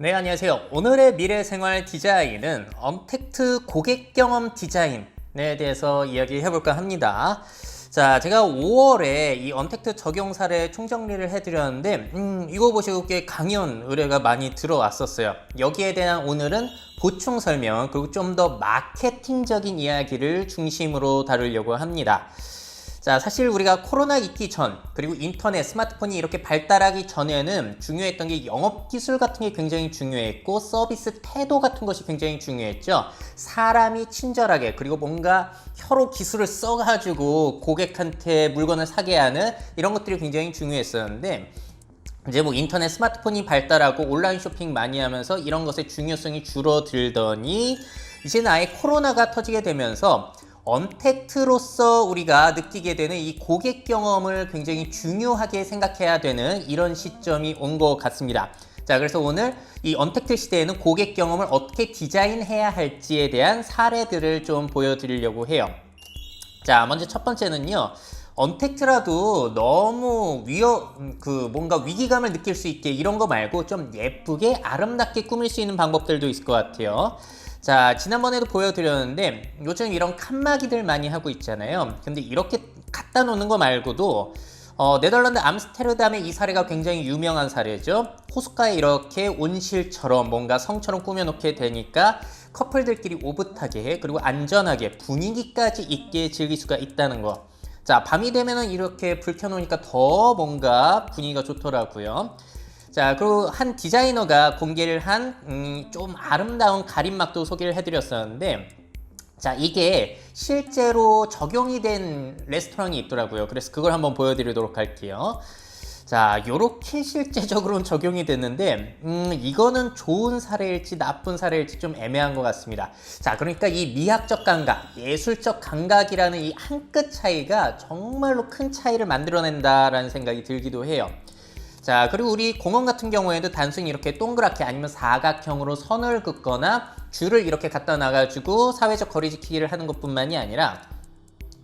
네, 안녕하세요. 오늘의 미래생활 디자인은 언택트 고객 경험 디자인에 대해서 이야기해 볼까 합니다. 자, 제가 5월에 이 언택트 적용 사례 총정리를 해드렸는데, 이거 보시고 꽤 강연 의뢰가 많이 들어왔었어요. 여기에 대한 오늘은 보충 설명, 그리고 좀 더 마케팅적인 이야기를 중심으로 다루려고 합니다. 자, 사실 우리가 코로나 있기 전, 그리고 인터넷, 스마트폰이 이렇게 발달하기 전에는 중요했던 게 영업 기술 같은 게 굉장히 중요했고, 서비스 태도 같은 것이 굉장히 중요했죠. 사람이 친절하게, 그리고 뭔가 혀로 기술을 써가지고 고객한테 물건을 사게 하는 이런 것들이 굉장히 중요했었는데, 이제 뭐 인터넷, 스마트폰이 발달하고 온라인 쇼핑 많이 하면서 이런 것의 중요성이 줄어들더니, 이제는 아예 코로나가 터지게 되면서 언택트로서 우리가 느끼게 되는 이 고객 경험을 굉장히 중요하게 생각해야 되는 이런 시점이 온 것 같습니다. 자, 그래서 오늘 이 언택트 시대에는 고객 경험을 어떻게 디자인해야 할지에 대한 사례들을 좀 보여드리려고 해요. 자, 먼저 첫 번째는요. 언택트라도 너무 뭔가 위기감을 느낄 수 있게 이런 거 말고 좀 예쁘게 아름답게 꾸밀 수 있는 방법들도 있을 것 같아요. 자, 지난번에도 보여드렸는데 요즘 이런 칸막이들 많이 하고 있잖아요. 근데 이렇게 갖다 놓는 거 말고도 네덜란드 암스테르담의 이 사례가 굉장히 유명한 사례죠. 호숫가에 이렇게 온실처럼 뭔가 성처럼 꾸며놓게 되니까 커플들끼리 오붓하게 그리고 안전하게 분위기까지 있게 즐길 수가 있다는 거. 자, 밤이 되면은 이렇게 불 켜놓으니까 더 뭔가 분위기가 좋더라고요. 자, 그리고 한 디자이너가 공개를 한 좀 아름다운 가림막도 소개를 해드렸었는데, 자, 이게 실제로 적용이 된 레스토랑이 있더라고요. 그래서 그걸 한번 보여드리도록 할게요. 자, 요렇게 실제적으로는 적용이 됐는데 이거는 좋은 사례일지 나쁜 사례일지 좀 애매한 것 같습니다. 자, 그러니까 이 미학적 감각, 예술적 감각이라는 이 한 끗 차이가 정말로 큰 차이를 만들어낸다라는 생각이 들기도 해요. 자, 그리고 우리 공원 같은 경우에도 단순히 이렇게 동그랗게 아니면 사각형으로 선을 긋거나 줄을 이렇게 갖다 놔가지고 사회적 거리 지키기를 하는 것뿐만이 아니라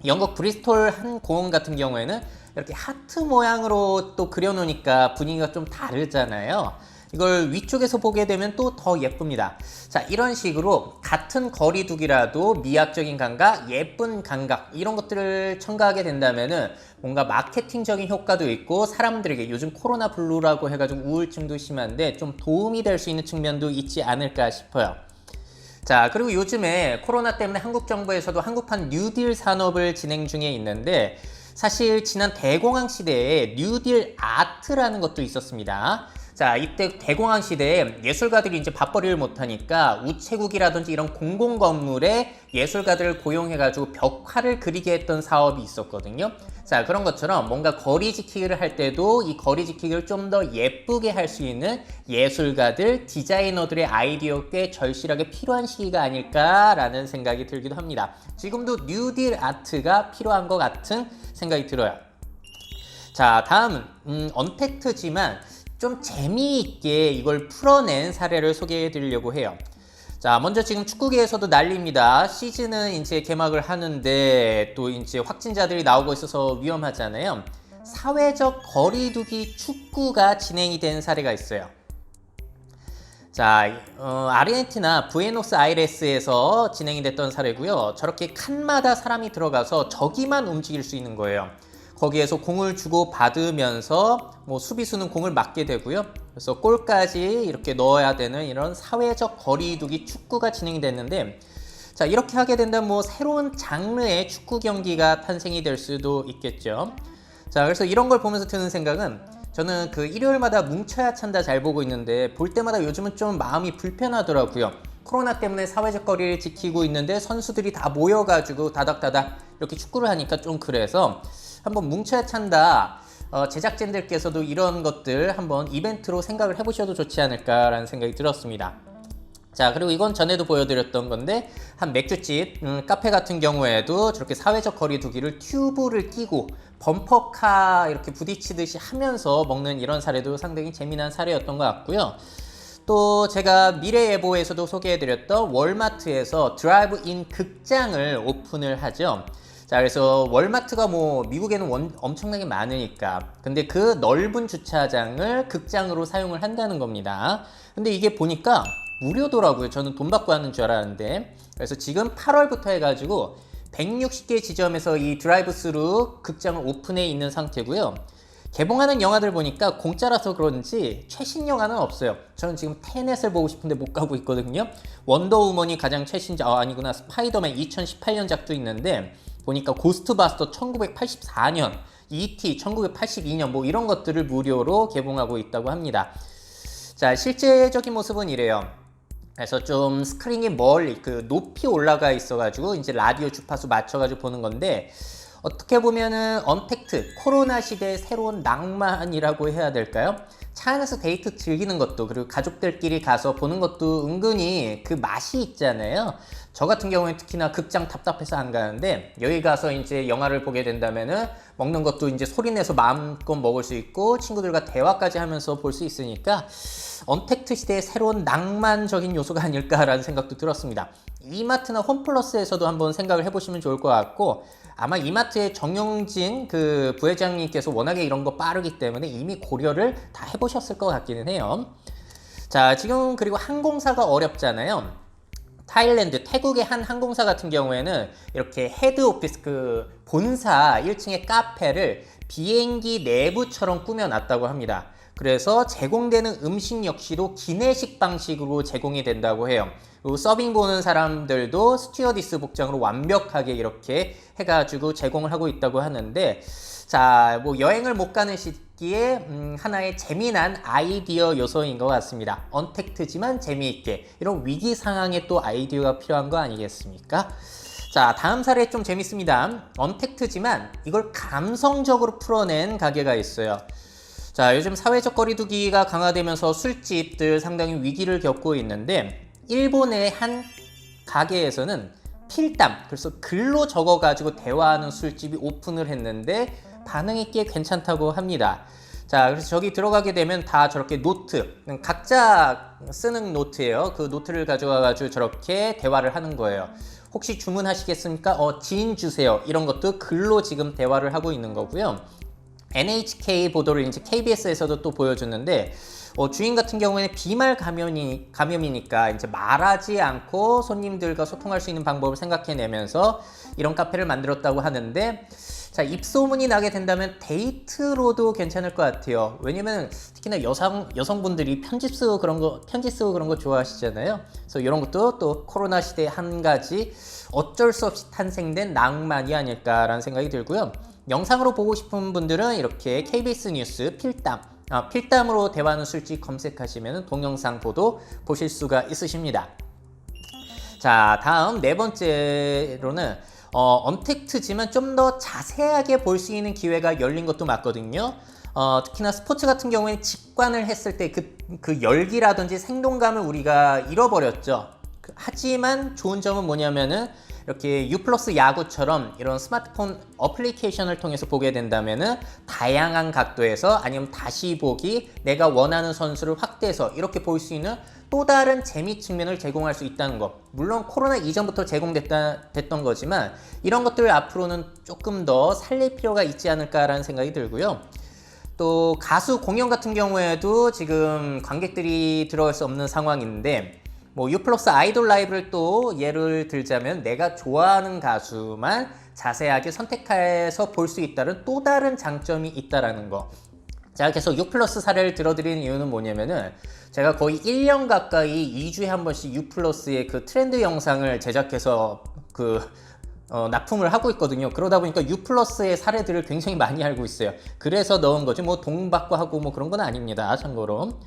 영국 브리스톨 한 공원 같은 경우에는 이렇게 하트 모양으로 또 그려놓으니까 분위기가 좀 다르잖아요. 이걸 위쪽에서 보게 되면 또 더 예쁩니다. 자, 이런 식으로 같은 거리두기라도 미학적인 감각, 예쁜 감각 이런 것들을 첨가하게 된다면은 뭔가 마케팅적인 효과도 있고 사람들에게 요즘 코로나 블루라고 해가지고 우울증도 심한데 좀 도움이 될 수 있는 측면도 있지 않을까 싶어요. 자, 그리고 요즘에 코로나 때문에 한국 정부에서도 한국판 뉴딜 산업을 진행 중에 있는데 사실 지난 대공황 시대에 뉴딜 아트라는 것도 있었습니다. 자, 이때 대공황 시대에 예술가들이 이제 밥벌이를 못하니까 우체국이라든지 이런 공공건물에 예술가들을 고용해가지고 벽화를 그리게 했던 사업이 있었거든요. 자, 그런 것처럼 뭔가 거리 지키기를 할 때도 이 거리 지키기를 좀 더 예쁘게 할 수 있는 예술가들, 디자이너들의 아이디어 꽤 절실하게 필요한 시기가 아닐까라는 생각이 들기도 합니다. 지금도 뉴딜 아트가 필요한 것 같은 생각이 들어요. 자, 다음은 언택트지만 좀 재미있게 이걸 풀어낸 사례를 소개해 드리려고 해요. 자, 먼저 지금 축구계에서도 난리입니다. 시즌은 이제 개막을 하는데 또 이제 확진자들이 나오고 있어서 위험하잖아요. 사회적 거리두기 축구가 진행이 된 사례가 있어요. 자, 아르헨티나 부에노스아이레스에서 진행이 됐던 사례고요. 저렇게 칸마다 사람이 들어가서 저기만 움직일 수 있는 거예요. 거기에서 공을 주고 받으면서 뭐 수비수는 공을 맞게 되고요. 그래서 골까지 이렇게 넣어야 되는 이런 사회적 거리두기 축구가 진행이 됐는데, 자, 이렇게 하게 된다면 뭐 새로운 장르의 축구 경기가 탄생이 될 수도 있겠죠. 자, 그래서 이런 걸 보면서 드는 생각은 저는 그 일요일마다 뭉쳐야 찬다 잘 보고 있는데 볼 때마다 요즘은 좀 마음이 불편하더라고요. 코로나 때문에 사회적 거리를 지키고 있는데 선수들이 다 모여가지고 다닥다닥 이렇게 축구를 하니까 좀 그래서 한번 뭉쳐야 찬다. 제작진들께서도 이런 것들 한번 이벤트로 생각을 해보셔도 좋지 않을까라는 생각이 들었습니다. 자, 그리고 이건 전에도 보여드렸던 건데 한 맥주집, 카페 같은 경우에도 저렇게 사회적 거리두기를 튜브를 끼고 범퍼카 이렇게 부딪히듯이 하면서 먹는 이런 사례도 상당히 재미난 사례였던 것 같고요. 또 제가 미래예보에서도 소개해드렸던 월마트에서 드라이브인 극장을 오픈을 하죠. 자, 그래서 월마트가 뭐 미국에는 엄청나게 많으니까, 근데 그 넓은 주차장을 극장으로 사용을 한다는 겁니다. 근데 이게 보니까 무료더라고요. 저는 돈 받고 하는 줄 알았는데. 그래서 지금 8월부터 해가지고 160개 지점에서 이 드라이브 스루 극장을 오픈해 있는 상태고요. 개봉하는 영화들 보니까 공짜라서 그런지 최신 영화는 없어요. 저는 지금 테넷을 보고 싶은데 못 가고 있거든요. 원더우먼이 가장 최신작, 아니구나, 스파이더맨 2018년작도 있는데 보니까 고스트바스터 1984년, E.T. 1982년 뭐 이런 것들을 무료로 개봉하고 있다고 합니다. 자, 실제적인 모습은 이래요. 그래서 좀 스크린이 멀리 높이 올라가 있어가지고 이제 라디오 주파수 맞춰가지고 보는 건데, 어떻게 보면은 언택트, 코로나 시대의 새로운 낭만이라고 해야 될까요? 차 안에서 데이트 즐기는 것도, 그리고 가족들끼리 가서 보는 것도 은근히 그 맛이 있잖아요. 저 같은 경우에 특히나 극장 답답해서 안 가는데, 여기 가서 이제 영화를 보게 된다면은 먹는 것도 이제 소리내서 마음껏 먹을 수 있고 친구들과 대화까지 하면서 볼 수 있으니까 언택트 시대의 새로운 낭만적인 요소가 아닐까라는 생각도 들었습니다. 이마트나 홈플러스에서도 한번 생각을 해보시면 좋을 것 같고, 아마 이마트의 정영진 그 부회장님께서 워낙에 이런 거 빠르기 때문에 이미 고려를 다 해보셨을 것 같기는 해요. 자, 지금 그리고 항공사가 어렵잖아요. 타일랜드, 태국의 한 항공사 같은 경우에는 이렇게 헤드 오피스, 그 본사 1층의 카페를 비행기 내부처럼 꾸며놨다고 합니다. 그래서 제공되는 음식 역시도 기내식 방식으로 제공이 된다고 해요. 그리고 서빙 보는 사람들도 스튜어디스 복장으로 완벽하게 이렇게 해가지고 제공을 하고 있다고 하는데, 자, 뭐 여행을 못 가는 시기에 하나의 재미난 아이디어 요소인 것 같습니다. 언택트지만 재미있게, 이런 위기 상황에 또 아이디어가 필요한 거 아니겠습니까? 자, 다음 사례 좀 재밌습니다. 언택트지만 이걸 감성적으로 풀어낸 가게가 있어요. 자, 요즘 사회적 거리두기가 강화되면서 술집들 상당히 위기를 겪고 있는데, 일본의 한 가게에서는 필담, 그래서 글로 적어가지고 대화하는 술집이 오픈을 했는데 반응이 꽤 괜찮다고 합니다. 자, 그래서 저기 들어가게 되면 다 저렇게 노트, 각자 쓰는 노트예요. 그 노트를 가져가가지고 저렇게 대화를 하는 거예요. 혹시 주문하시겠습니까? 지인 주세요. 이런 것도 글로 지금 대화를 하고 있는 거고요. NHK 보도를 이제 KBS에서도 또 보여줬는데, 주인 같은 경우에는 비말 감염이니까 이제 말하지 않고 손님들과 소통할 수 있는 방법을 생각해내면서 이런 카페를 만들었다고 하는데, 자, 입소문이 나게 된다면 데이트로도 괜찮을 것 같아요. 왜냐면 특히나 여성분들이 편지 쓰고 그런 거 좋아하시잖아요. 그래서 이런 것도 또 코로나 시대의 한 가지 어쩔 수 없이 탄생된 낭만이 아닐까라는 생각이 들고요. 영상으로 보고 싶은 분들은 이렇게 KBS 뉴스 필담으로 대화하는 술집 검색하시면 동영상 보실 수가 있으십니다. 자, 다음 네 번째로는 언택트지만 좀 더 자세하게 볼 수 있는 기회가 열린 것도 맞거든요. 특히나 스포츠 같은 경우에는 직관을 했을 때 그 열기라든지 생동감을 우리가 잃어버렸죠. 하지만 좋은 점은 뭐냐면은 이렇게 U+ 야구처럼 이런 스마트폰 어플리케이션을 통해서 보게 된다면은 다양한 각도에서, 아니면 다시 보기, 내가 원하는 선수를 확대해서 이렇게 볼 수 있는 또 다른 재미 측면을 제공할 수 있다는 것. 물론 코로나 이전부터 제공됐던 거지만 이런 것들을 앞으로는 조금 더 살릴 필요가 있지 않을까라는 생각이 들고요. 또 가수 공연 같은 경우에도 지금 관객들이 들어갈 수 없는 상황인데, 뭐 U+ 아이돌 라이브를 또 예를 들자면 내가 좋아하는 가수만 자세하게 선택해서 볼 수 있다는 또 다른 장점이 있다라는 거. 제가 계속 U+ 사례를 들어드리는 이유는 뭐냐면은, 제가 거의 1년 가까이 2주에 한 번씩 U+의 그 트렌드 영상을 제작해서 납품을 하고 있거든요. 그러다 보니까 U+의 사례들을 굉장히 많이 알고 있어요. 그래서 넣은 거지 뭐 돈 받고 하고 뭐 그런 건 아닙니다, 참고로.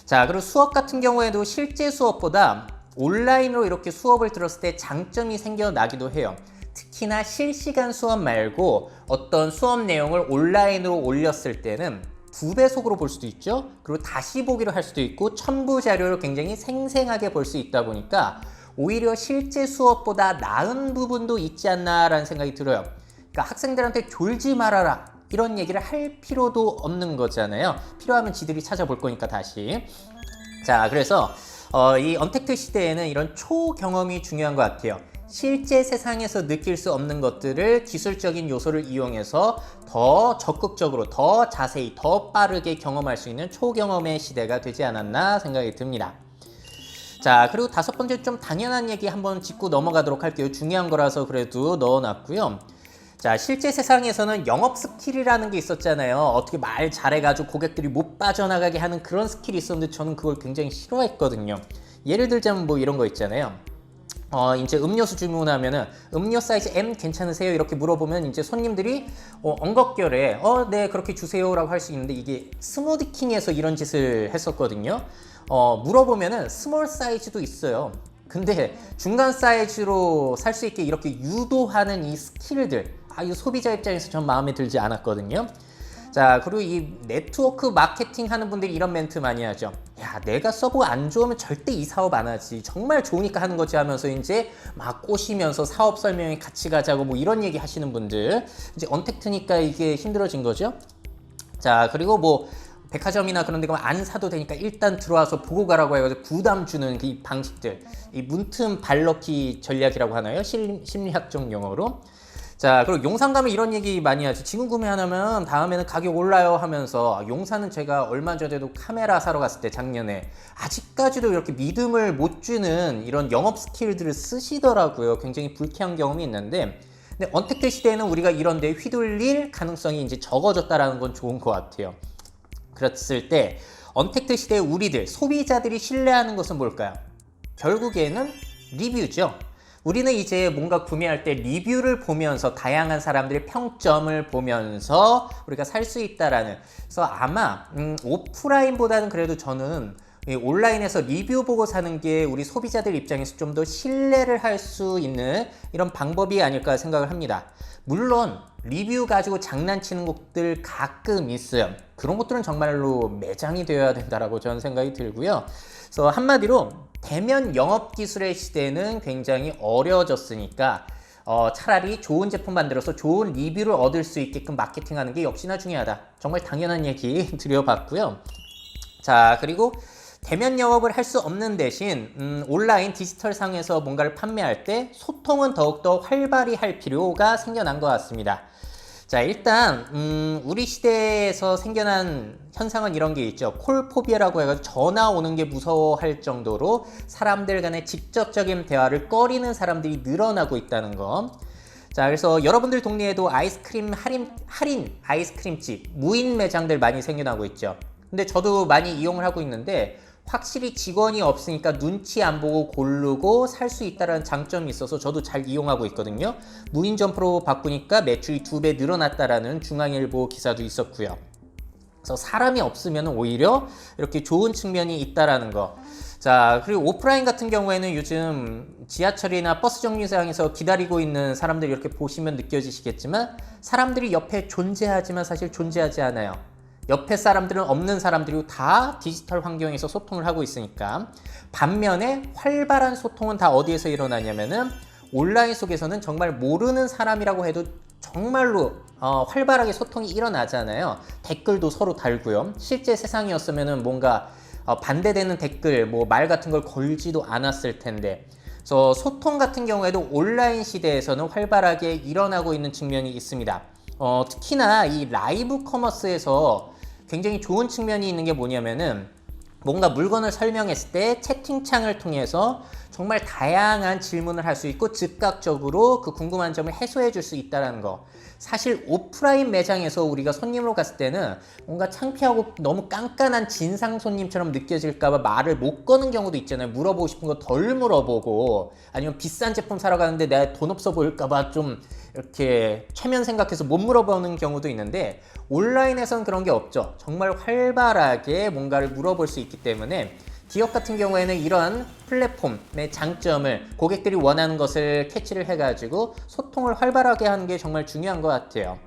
자, 그리고 수업 같은 경우에도 실제 수업보다 온라인으로 이렇게 수업을 들었을 때 장점이 생겨나기도 해요. 특히나 실시간 수업 말고 어떤 수업 내용을 온라인으로 올렸을 때는 2배속으로 볼 수도 있죠. 그리고 다시 보기로 할 수도 있고 첨부 자료를 굉장히 생생하게 볼 수 있다 보니까 오히려 실제 수업보다 나은 부분도 있지 않나라는 생각이 들어요. 그러니까 학생들한테 졸지 말아라 이런 얘기를 할 필요도 없는 거잖아요. 필요하면 지들이 찾아볼 거니까 다시. 자, 그래서 이 언택트 시대에는 이런 초경험이 중요한 것 같아요. 실제 세상에서 느낄 수 없는 것들을 기술적인 요소를 이용해서 더 적극적으로, 더 자세히, 더 빠르게 경험할 수 있는 초경험의 시대가 되지 않았나 생각이 듭니다. 자, 그리고 다섯 번째 좀 당연한 얘기 한번 짚고 넘어가도록 할게요. 중요한 거라서 그래도 넣어놨고요. 자, 실제 세상에서는 영업 스킬이라는 게 있었잖아요. 어떻게 말 잘해가지고 고객들이 못 빠져나가게 하는 그런 스킬이 있었는데 저는 그걸 굉장히 싫어했거든요. 예를 들자면 뭐 이런 거 있잖아요. 이제 음료수 주문하면은 음료 사이즈 M 괜찮으세요? 이렇게 물어보면 이제 손님들이 엉겁결에 네 그렇게 주세요라고 할 수 있는데 이게 스무디킹에서 이런 짓을 했었거든요. 물어보면은 스몰 사이즈도 있어요. 근데 중간 사이즈로 살 수 있게 이렇게 유도하는 이 스킬들, 이 소비자 입장에서 전 마음에 들지 않았거든요. 자, 그리고 이 네트워크 마케팅 하는 분들이 이런 멘트 많이 하죠. 야, 내가 서브 안 좋으면 절대 이 사업 안 하지. 정말 좋으니까 하는 거지 하면서 이제 막 꼬시면서 사업 설명에 같이 가자고 뭐 이런 얘기 하시는 분들. 이제 언택트니까 이게 힘들어진 거죠. 자, 그리고 뭐 백화점이나 그런 데 가면 안 사도 되니까 일단 들어와서 보고 가라고 해가지고 부담 주는 그 방식들. 이 문틈 발넣기 전략이라고 하나요? 심리학적 용어로. 자, 그리고 용산 가면 이런 얘기 많이 하죠. 지금 구매 안 하면 다음에는 가격 올라요 하면서 용산은 제가 얼마 전에도 카메라 사러 갔을 때 작년에 아직까지도 이렇게 믿음을 못 주는 이런 영업 스킬들을 쓰시더라고요. 굉장히 불쾌한 경험이 있는데 근데 언택트 시대에는 우리가 이런 데 휘둘릴 가능성이 이제 적어졌다라는 건 좋은 것 같아요. 그랬을 때 언택트 시대의 우리들, 소비자들이 신뢰하는 것은 뭘까요? 결국에는 리뷰죠. 우리는 이제 뭔가 구매할 때 리뷰를 보면서 다양한 사람들의 평점을 보면서 우리가 살 수 있다라는. 그래서 아마 오프라인보다는 그래도 저는 온라인에서 리뷰 보고 사는 게 우리 소비자들 입장에서 좀 더 신뢰를 할 수 있는 이런 방법이 아닐까 생각을 합니다. 물론 리뷰 가지고 장난치는 곳들 가끔 있어요. 그런 것들은 정말로 매장이 되어야 된다라고 저는 생각이 들고요. 그래서 한마디로 대면 영업 기술의 시대는 굉장히 어려워졌으니까 차라리 좋은 제품 만들어서 좋은 리뷰를 얻을 수 있게끔 마케팅하는 게 역시나 중요하다. 정말 당연한 얘기 드려봤고요. 자, 그리고 대면 영업을 할 수 없는 대신 온라인 디지털 상에서 뭔가를 판매할 때 소통은 더욱더 활발히 할 필요가 생겨난 것 같습니다. 자, 일단 우리 시대에서 생겨난 현상은 이런 게 있죠. 콜포비아라고 해가지고 전화 오는 게 무서워할 정도로 사람들 간의 직접적인 대화를 꺼리는 사람들이 늘어나고 있다는 거. 자, 그래서 여러분들 동네에도 아이스크림 할인 아이스크림집, 무인 매장들 많이 생겨나고 있죠. 근데 저도 많이 이용을 하고 있는데 확실히 직원이 없으니까 눈치 안 보고 고르고 살 수 있다는 장점이 있어서 저도 잘 이용하고 있거든요. 무인 점포로 바꾸니까 매출이 2배 늘어났다라는 중앙일보 기사도 있었고요. 그래서 사람이 없으면 오히려 이렇게 좋은 측면이 있다라는 거. 자, 그리고 오프라인 같은 경우에는 요즘 지하철이나 버스 정류장에서 기다리고 있는 사람들 이렇게 보시면 느껴지시겠지만 사람들이 옆에 존재하지만 사실 존재하지 않아요. 옆에 사람들은 없는 사람들이고 다 디지털 환경에서 소통을 하고 있으니까. 반면에 활발한 소통은 다 어디에서 일어나냐면은 온라인 속에서는 정말 모르는 사람이라고 해도 정말로 활발하게 소통이 일어나잖아요. 댓글도 서로 달고요. 실제 세상이었으면은 뭔가 반대되는 댓글, 뭐 말 같은 걸 걸지도 않았을 텐데. 그래서 소통 같은 경우에도 온라인 시대에서는 활발하게 일어나고 있는 측면이 있습니다. 특히나 이 라이브 커머스에서 굉장히 좋은 측면이 있는 게 뭐냐면은 뭔가 물건을 설명했을 때 채팅창을 통해서 정말 다양한 질문을 할 수 있고 즉각적으로 그 궁금한 점을 해소해 줄 수 있다는 거. 사실 오프라인 매장에서 우리가 손님으로 갔을 때는 뭔가 창피하고 너무 깐깐한 진상 손님처럼 느껴질까봐 말을 못 거는 경우도 있잖아요. 물어보고 싶은 거 덜 물어보고 아니면 비싼 제품 사러 가는데 내가 돈 없어 보일까봐 좀 이렇게 최면 생각해서 못 물어보는 경우도 있는데 온라인에서는 그런 게 없죠. 정말 활발하게 뭔가를 물어볼 수 있기 때문에 기업 같은 경우에는 이런 플랫폼의 장점을 고객들이 원하는 것을 캐치를 해가지고 소통을 활발하게 하는 게 정말 중요한 것 같아요.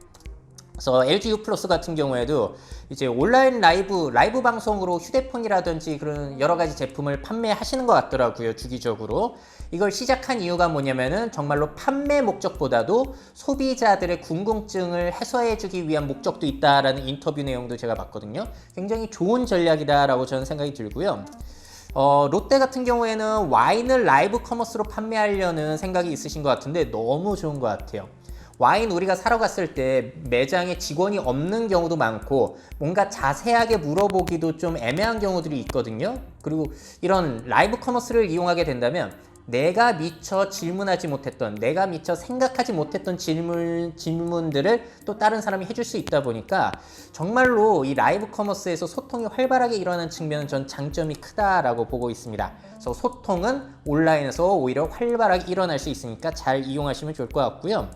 그래서 LG U 플러스 같은 경우에도 이제 온라인 라이브 방송으로 휴대폰이라든지 그런 여러 가지 제품을 판매하시는 것 같더라고요, 주기적으로. 이걸 시작한 이유가 뭐냐면은 정말로 판매 목적보다도 소비자들의 궁금증을 해소해주기 위한 목적도 있다라는 인터뷰 내용도 제가 봤거든요. 굉장히 좋은 전략이다라고 저는 생각이 들고요. 롯데 같은 경우에는 와인을 라이브 커머스로 판매하려는 생각이 있으신 것 같은데 너무 좋은 것 같아요. 와인 우리가 사러 갔을 때 매장에 직원이 없는 경우도 많고 뭔가 자세하게 물어보기도 좀 애매한 경우들이 있거든요. 그리고 이런 라이브 커머스를 이용하게 된다면 내가 미처 질문하지 못했던, 내가 미처 생각하지 못했던 질문들을 또 다른 사람이 해줄 수 있다 보니까 정말로 이 라이브 커머스에서 소통이 활발하게 일어나는 측면은 전 장점이 크다라고 보고 있습니다. 그래서 소통은 온라인에서 오히려 활발하게 일어날 수 있으니까 잘 이용하시면 좋을 것 같고요.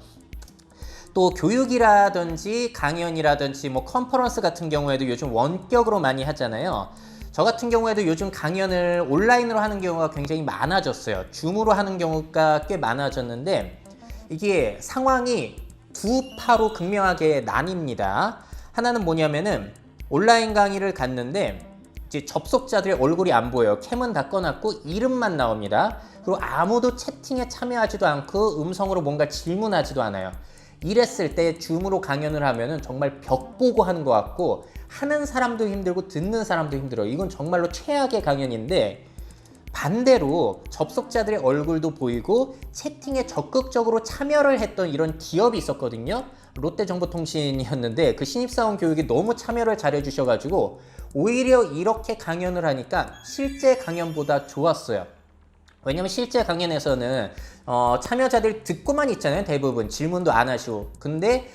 또 교육이라든지 강연이라든지 뭐 컨퍼런스 같은 경우에도 요즘 원격으로 많이 하잖아요. 저 같은 경우에도 요즘 강연을 온라인으로 하는 경우가 굉장히 많아졌어요. 줌으로 하는 경우가 꽤 많아졌는데 이게 상황이 두 파로 극명하게 나뉩니다. 하나는 뭐냐면은 온라인 강의를 갔는데 이제 접속자들의 얼굴이 안 보여요. 캠은 다 꺼놨고 이름만 나옵니다. 그리고 아무도 채팅에 참여하지도 않고 음성으로 뭔가 질문하지도 않아요. 이랬을 때 줌으로 강연을 하면은 정말 벽 보고 하는 것 같고 하는 사람도 힘들고 듣는 사람도 힘들어요. 이건 정말로 최악의 강연인데 반대로 접속자들의 얼굴도 보이고 채팅에 적극적으로 참여를 했던 이런 기업이 있었거든요. 롯데정보통신이었는데 그 신입사원 교육에 너무 참여를 잘해 주셔가지고 오히려 이렇게 강연을 하니까 실제 강연보다 좋았어요. 왜냐면 실제 강연에서는 참여자들 듣고만 있잖아요. 대부분 질문도 안 하시고. 근데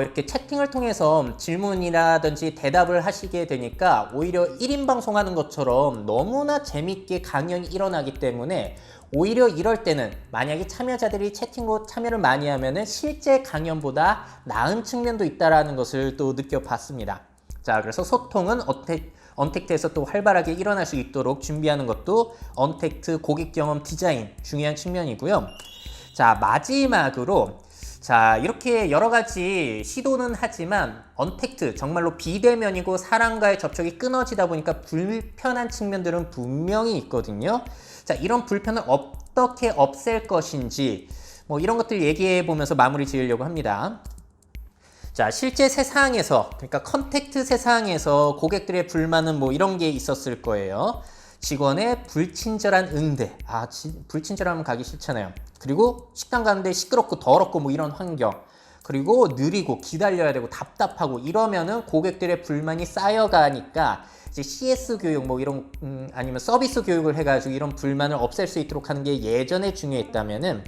이렇게 채팅을 통해서 질문이라든지 대답을 하시게 되니까 오히려 1인 방송하는 것처럼 너무나 재밌게 강연이 일어나기 때문에 오히려 이럴 때는 만약에 참여자들이 채팅으로 참여를 많이 하면은 실제 강연보다 나은 측면도 있다라는 것을 또 느껴봤습니다. 자, 그래서 소통은 언택트에서 또 활발하게 일어날 수 있도록 준비하는 것도 언택트 고객 경험 디자인 중요한 측면이고요. 자, 마지막으로 자, 이렇게 여러 가지 시도는 하지만 언택트 정말로 비대면이고 사람과의 접촉이 끊어지다 보니까 불편한 측면들은 분명히 있거든요. 자, 이런 불편을 어떻게 없앨 것인지 뭐 이런 것들 얘기해 보면서 마무리 지으려고 합니다. 자, 실제 세상에서, 그러니까 컨택트 세상에서 고객들의 불만은 뭐 이런 게 있었을 거예요. 직원의 불친절한 응대. 불친절하면 가기 싫잖아요. 그리고 식당 가는데 시끄럽고 더럽고 뭐 이런 환경. 그리고 느리고 기다려야 되고 답답하고 이러면은 고객들의 불만이 쌓여가니까 이제 CS 교육 뭐 이런 아니면 서비스 교육을 해가지고 이런 불만을 없앨 수 있도록 하는 게 예전에 중요했다면은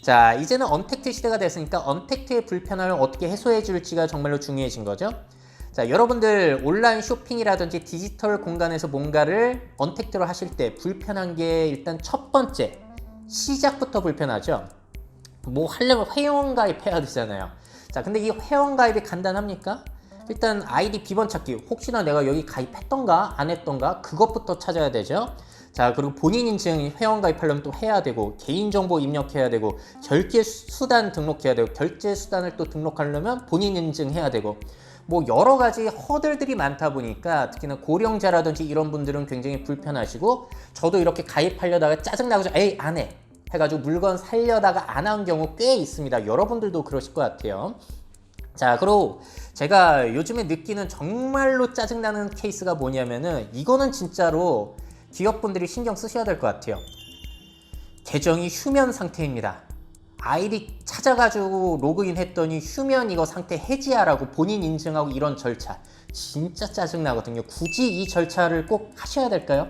자, 이제는 언택트 시대가 됐으니까 언택트의 불편함을 어떻게 해소해 줄지가 정말로 중요해진 거죠. 자, 여러분들 온라인 쇼핑이라든지 디지털 공간에서 뭔가를 언택트로 하실 때 불편한 게 일단 첫 번째, 시작부터 불편하죠. 뭐 하려면 회원 가입해야 되잖아요. 자, 근데 이 회원 가입이 간단합니까? 일단 아이디 비번 찾기, 혹시나 내가 여기 가입했던가 안 했던가 그것부터 찾아야 되죠. 자, 그리고 본인 인증 회원 가입하려면 또 해야 되고 개인정보 입력해야 되고 결제 수단 등록해야 되고 결제 수단을 또 등록하려면 본인 인증해야 되고 뭐 여러 가지 허들들이 많다 보니까 특히나 고령자라든지 이런 분들은 굉장히 불편하시고 저도 이렇게 가입하려다가 짜증나고 에이 안 해 해가지고 물건 살려다가 안 한 경우 꽤 있습니다. 여러분들도 그러실 것 같아요. 자, 그리고 제가 요즘에 느끼는 정말로 짜증나는 케이스가 뭐냐면은 이거는 진짜로 기업분들이 신경 쓰셔야 될 것 같아요. 계정이 휴면 상태입니다. 아이디 찾아가지고 로그인 했더니 휴면 이거 상태 해지하라고 본인 인증하고 이런 절차 진짜 짜증나거든요. 굳이 이 절차를 꼭 하셔야 될까요?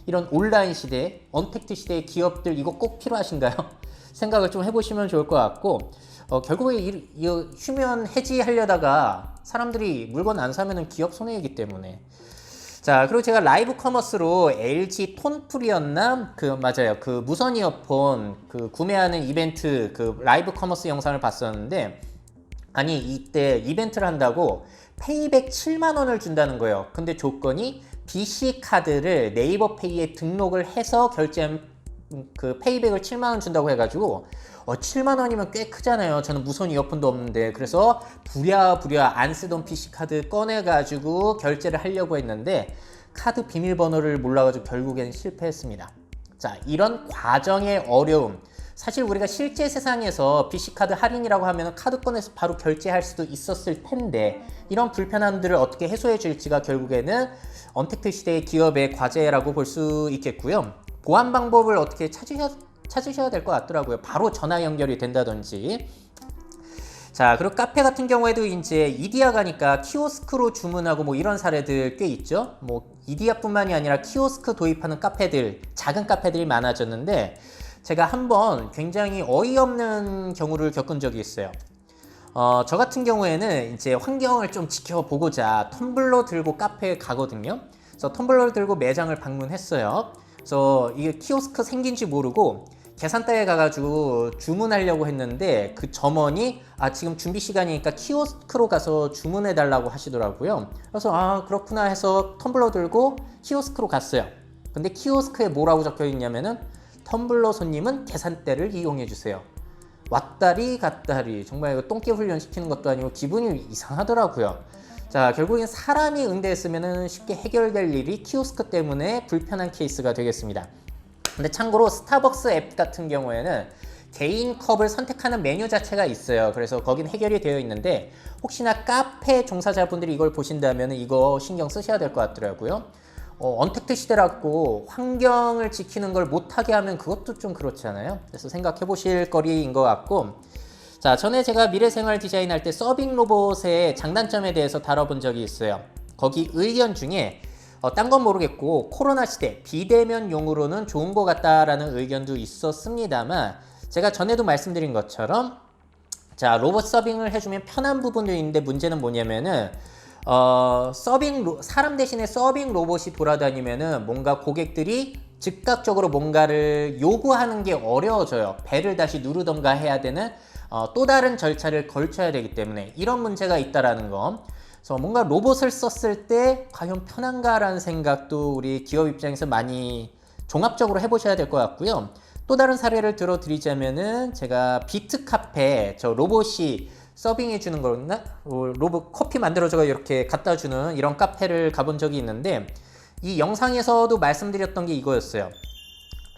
이런 온라인 시대, 언택트 시대의 기업들 이거 꼭 필요하신가요? 생각을 좀 해보시면 좋을 것 같고 결국에 이 휴면 해지하려다가 사람들이 물건 안 사면은 기업 손해이기 때문에 자, 그리고 제가 라이브 커머스로 LG 톤풀이었나? 맞아요. 그 무선 이어폰 구매하는 이벤트 라이브 커머스 영상을 봤었는데 아니 이때 이벤트를 한다고 페이백 7만 원을 준다는 거예요. 근데 조건이 BC 카드를 네이버 페이에 등록을 해서 결제한 페이백을 7만 원 준다고 해가지고 7만 원이면 꽤 크잖아요. 저는 무선 이어폰도 없는데 그래서 부랴부랴 안 쓰던 PC카드 꺼내가지고 결제를 하려고 했는데 카드 비밀번호를 몰라가지고 결국엔 실패했습니다. 자, 이런 과정의 어려움 사실 우리가 실제 세상에서 BC카드 할인이라고 하면 카드 꺼내서 바로 결제할 수도 있었을 텐데 이런 불편함들을 어떻게 해소해 줄지가 결국에는 언택트 시대의 기업의 과제라고 볼 수 있겠고요. 보안 방법을 어떻게 찾으셔야 될 것 같더라고요. 바로 전화 연결이 된다든지. 자, 그리고 카페 같은 경우에도 이제 이디야 가니까 키오스크로 주문하고 뭐 이런 사례들 꽤 있죠. 뭐 이디야뿐만이 아니라 키오스크 도입하는 카페들, 작은 카페들이 많아졌는데 제가 한번 굉장히 어이없는 경우를 겪은 적이 있어요. 저 같은 경우에는 이제 환경을 좀 지켜보고자 텀블러 들고 카페에 가거든요. 그래서 텀블러를 들고 매장을 방문했어요. 그래서 이게 키오스크 생긴지 모르고 계산대에 가가지고 주문하려고 했는데 그 점원이 지금 준비 시간이니까 키오스크로 가서 주문해달라고 하시더라고요. 그래서 그렇구나 해서 텀블러 들고 키오스크로 갔어요. 근데 키오스크에 뭐라고 적혀 있냐면은 텀블러 손님은 계산대를 이용해 주세요. 왔다리 갔다리 정말 똥개 훈련 시키는 것도 아니고 기분이 이상하더라고요. 자, 결국엔 사람이 응대했으면 쉽게 해결될 일이 키오스크 때문에 불편한 케이스가 되겠습니다. 근데 참고로 스타벅스 앱 같은 경우에는 개인 컵을 선택하는 메뉴 자체가 있어요. 그래서 거긴 해결이 되어 있는데 혹시나 카페 종사자분들이 이걸 보신다면 이거 신경 쓰셔야 될 것 같더라고요. 언택트 시대라고 환경을 지키는 걸 못하게 하면 그것도 좀 그렇잖아요. 그래서 생각해 보실 거리인 것 같고, 자, 전에 제가 미래생활 디자인 할 때 서빙 로봇의 장단점에 대해서 다뤄본 적이 있어요. 거기 의견 중에 딴 건 모르겠고 코로나 시대 비대면용으로는 좋은 것 같다라는 의견도 있었습니다만 제가 전에도 말씀드린 것처럼 자, 로봇 서빙을 해주면 편한 부분도 있는데 문제는 뭐냐면은 사람 대신에 서빙 로봇이 돌아다니면은 뭔가 고객들이 즉각적으로 뭔가를 요구하는 게 어려워져요. 벨을 다시 누르던가 해야 되는 또 다른 절차를 걸쳐야 되기 때문에 이런 문제가 있다라는 거. 그래서 뭔가 로봇을 썼을 때 과연 편한가라는 생각도 우리 기업 입장에서 많이 종합적으로 해보셔야 될 것 같고요. 또 다른 사례를 들어드리자면은 제가 비트 카페 저 로봇이 서빙해 주는 거였나? 로봇 커피 만들어줘가 이렇게 갖다 주는 이런 카페를 가본 적이 있는데 이 영상에서도 말씀드렸던 게 이거였어요.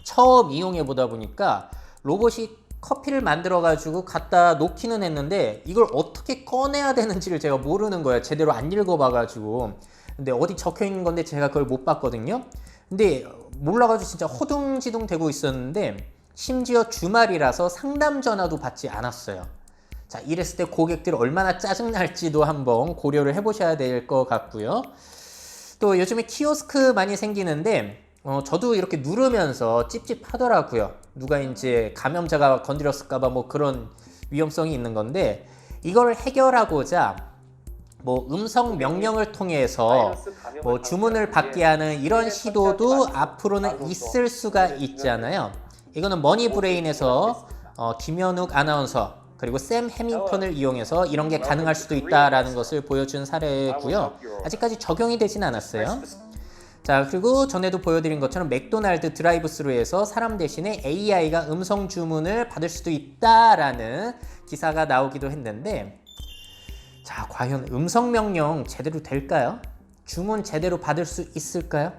처음 이용해 보다 보니까 로봇이 커피를 만들어 가지고 갖다 놓기는 했는데 이걸 어떻게 꺼내야 되는지를 제가 모르는 거예요. 제대로 안 읽어봐 가지고. 근데 어디 적혀 있는 건데 제가 그걸 못 봤거든요. 근데 몰라가지고 진짜 허둥지둥 되고 있었는데 심지어 주말이라서 상담 전화도 받지 않았어요. 자, 이랬을 때 고객들 얼마나 짜증날지도 한번 고려를 해보셔야 될 것 같고요. 또 요즘에 키오스크 많이 생기는데 저도 이렇게 누르면서 찝찝하더라고요. 누가 이제 감염자가 건드렸을까봐 뭐 그런 위험성이 있는 건데 이걸 해결하고자 뭐 음성 명령을 통해서 뭐 주문을 받게 하는 이런 시도도 앞으로는 있을 수가 있잖아요. 이거는 머니브레인에서 김현욱 아나운서 그리고 샘 해밍턴을 이용해서 이런 게 가능할 수도 있다라는 것을 보여준 사례고요. 아직까지 적용이 되진 않았어요. 자, 그리고 전에도 보여드린 것처럼 맥도날드 드라이브스루에서 사람 대신에 AI가 음성 주문을 받을 수도 있다라는 기사가 나오기도 했는데 자, 과연 음성 명령 제대로 될까요? 주문 제대로 받을 수 있을까요?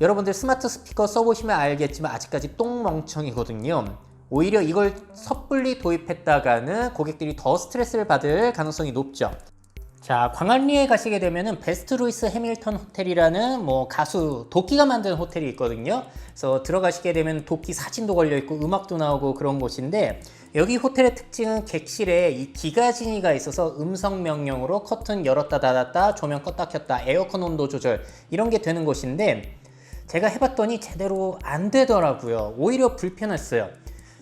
여러분들 스마트 스피커 써보시면 알겠지만 아직까지 똥멍청이거든요. 오히려 이걸 섣불리 도입했다가는 고객들이 더 스트레스를 받을 가능성이 높죠. 자, 광안리에 가시게 되면은 베스트 루이스 해밀턴 호텔이라는 뭐 가수 도끼가 만든 호텔이 있거든요. 그래서 들어가시게 되면 도끼 사진도 걸려 있고 음악도 나오고 그런 곳인데 여기 호텔의 특징은 객실에 이 기가진이가 있어서 음성 명령으로 커튼 열었다 닫았다, 조명 껐다 켰다, 에어컨 온도 조절 이런 게 되는 곳인데 제가 해봤더니 제대로 안 되더라고요. 오히려 불편했어요.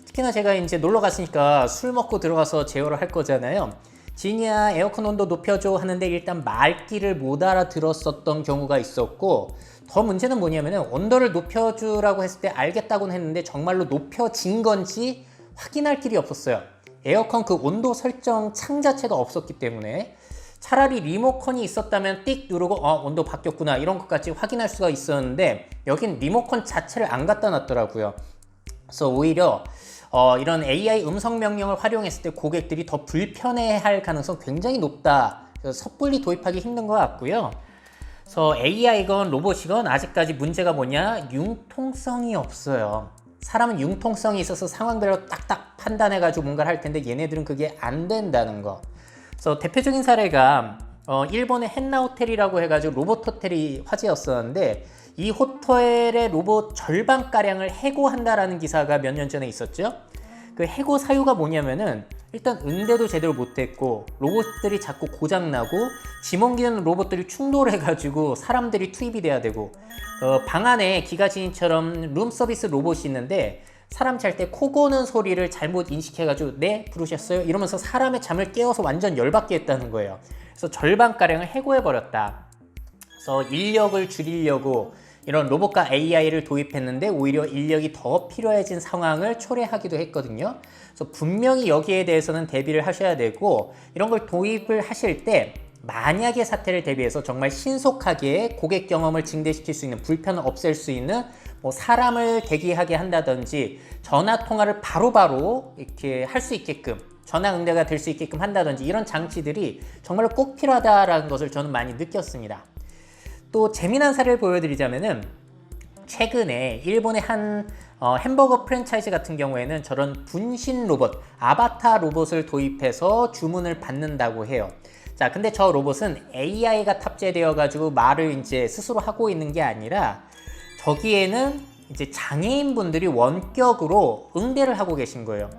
특히나 제가 이제 놀러 갔으니까 술 먹고 들어가서 제어를 할 거잖아요. 지니야 에어컨 온도 높여줘 하는데 일단 말귀를 못 알아들었었던 경우가 있었고 더 문제는 뭐냐면은 온도를 높여주라고 했을 때 알겠다고는 했는데 정말로 높여진 건지 확인할 길이 없었어요. 에어컨 그 온도 설정 창 자체가 없었기 때문에 차라리 리모컨이 있었다면 띡 누르고 온도 바뀌었구나 이런 것까지 확인할 수가 있었는데 여긴 리모컨 자체를 안 갖다 놨더라고요. 그래서 오히려 이런 AI 음성 명령을 활용했을 때 고객들이 더 불편해할 가능성 굉장히 높다. 그래서 섣불리 도입하기 힘든 것 같고요. 그래서 AI건 로봇이건 아직까지 문제가 뭐냐? 융통성이 없어요. 사람은 융통성이 있어서 상황별로 딱딱 판단해가지고 뭔가를 할 텐데 얘네들은 그게 안 된다는 거. 그래서 대표적인 사례가 일본의 헨나 호텔이라고 해가지고 로봇 호텔이 화제였었는데 이 호텔의 로봇 절반가량을 해고한다라는 기사가 몇 년 전에 있었죠. 그 해고 사유가 뭐냐면은 일단 응대도 제대로 못했고 로봇들이 자꾸 고장나고 지mon기는 로봇들이 충돌해가지고 사람들이 투입이 돼야 되고 방 안에 기가진처럼 룸서비스 로봇이 있는데 사람 잘 때 코 고는 소리를 잘못 인식해가지고 네? 부르셨어요? 이러면서 사람의 잠을 깨워서 완전 열받게 했다는 거예요. 그래서 절반가량을 해고해버렸다. 그래서 인력을 줄이려고 이런 로봇과 AI를 도입했는데 오히려 인력이 더 필요해진 상황을 초래하기도 했거든요. 그래서 분명히 여기에 대해서는 대비를 하셔야 되고 이런 걸 도입을 하실 때 만약의 사태를 대비해서 정말 신속하게 고객 경험을 증대시킬 수 있는 불편을 없앨 수 있는 뭐 사람을 대기하게 한다든지 전화 통화를 바로바로 이렇게 할 수 있게끔 전화 응대가 될 수 있게끔 한다든지 이런 장치들이 정말로 꼭 필요하다라는 것을 저는 많이 느꼈습니다. 또 재미난 사례를 보여드리자면은 최근에 일본의 한 햄버거 프랜차이즈 같은 경우에는 저런 분신 로봇, 아바타 로봇을 도입해서 주문을 받는다고 해요. 자, 근데 저 로봇은 AI가 탑재되어 가지고 말을 이제 스스로 하고 있는 게 아니라 저기에는 이제 장애인분들이 원격으로 응대를 하고 계신 거예요.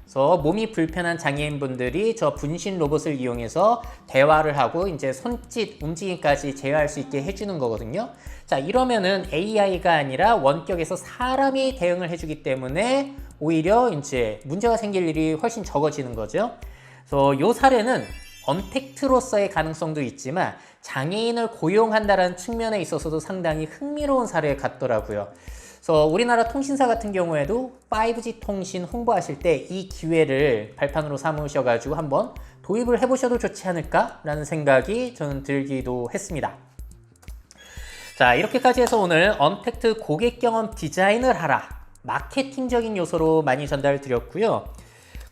그래서 몸이 불편한 장애인분들이 저 분신 로봇을 이용해서 대화를 하고 이제 손짓 움직임까지 제어할 수 있게 해주는 거거든요. 자, 이러면은 AI가 아니라 원격에서 사람이 대응을 해주기 때문에 오히려 이제 문제가 생길 일이 훨씬 적어지는 거죠. 그래서 이 사례는 언택트로서의 가능성도 있지만 장애인을 고용한다는 측면에 있어서도 상당히 흥미로운 사례 같더라고요. 그래서 우리나라 통신사 같은 경우에도 5G 통신 홍보하실 때 이 기회를 발판으로 삼으셔가지고 한번 도입을 해보셔도 좋지 않을까라는 생각이 저는 들기도 했습니다. 자, 이렇게까지 해서 오늘 언택트 고객 경험 디자인을 하라 마케팅적인 요소로 많이 전달을 드렸고요.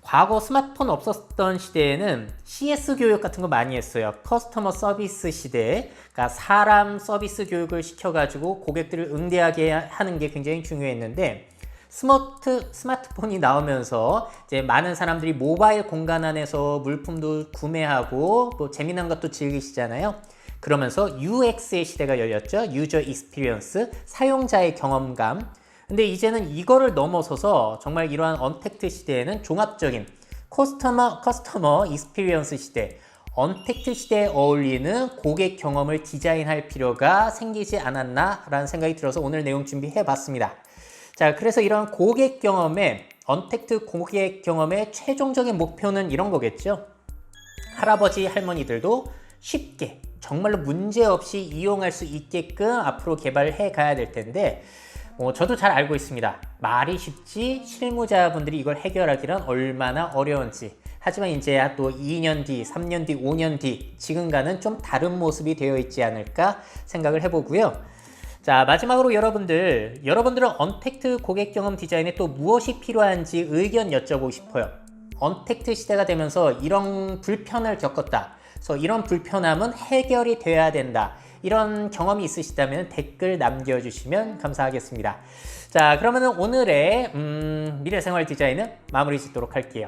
과거 스마트폰 없었던 시대에는 CS 교육 같은 거 많이 했어요. 커스터머 서비스 시대에 그러니까 사람 서비스 교육을 시켜가지고 고객들을 응대하게 하는 게 굉장히 중요했는데 스마트폰이 나오면서 이제 많은 사람들이 모바일 공간 안에서 물품도 구매하고 또 재미난 것도 즐기시잖아요. 그러면서 UX의 시대가 열렸죠. 유저 익스피리언스, 사용자의 경험감. 근데 이제는 이거를 넘어서서 정말 이러한 언택트 시대에는 종합적인 커스터머 익스피리언스 시대, 언택트 시대에 어울리는 고객 경험을 디자인할 필요가 생기지 않았나라는 생각이 들어서 오늘 내용 준비해 봤습니다. 자, 그래서 이런 고객 경험의 언택트 고객 경험의 최종적인 목표는 이런 거겠죠. 할아버지 할머니들도 쉽게 정말로 문제없이 이용할 수 있게끔 앞으로 개발해 가야 될 텐데 저도 잘 알고 있습니다. 말이 쉽지 실무자분들이 이걸 해결하기란 얼마나 어려운지. 하지만 이제 또 2년 뒤, 3년 뒤, 5년 뒤 지금과는 좀 다른 모습이 되어 있지 않을까 생각을 해보고요. 자, 마지막으로 여러분들은 언택트 고객 경험 디자인에 또 무엇이 필요한지 의견 여쭤보고 싶어요. 언택트 시대가 되면서 이런 불편을 겪었다. 그래서 이런 불편함은 해결이 돼야 된다. 이런 경험이 있으시다면 댓글 남겨주시면 감사하겠습니다. 자, 그러면 오늘의 미래생활 디자인은 마무리 짓도록 할게요.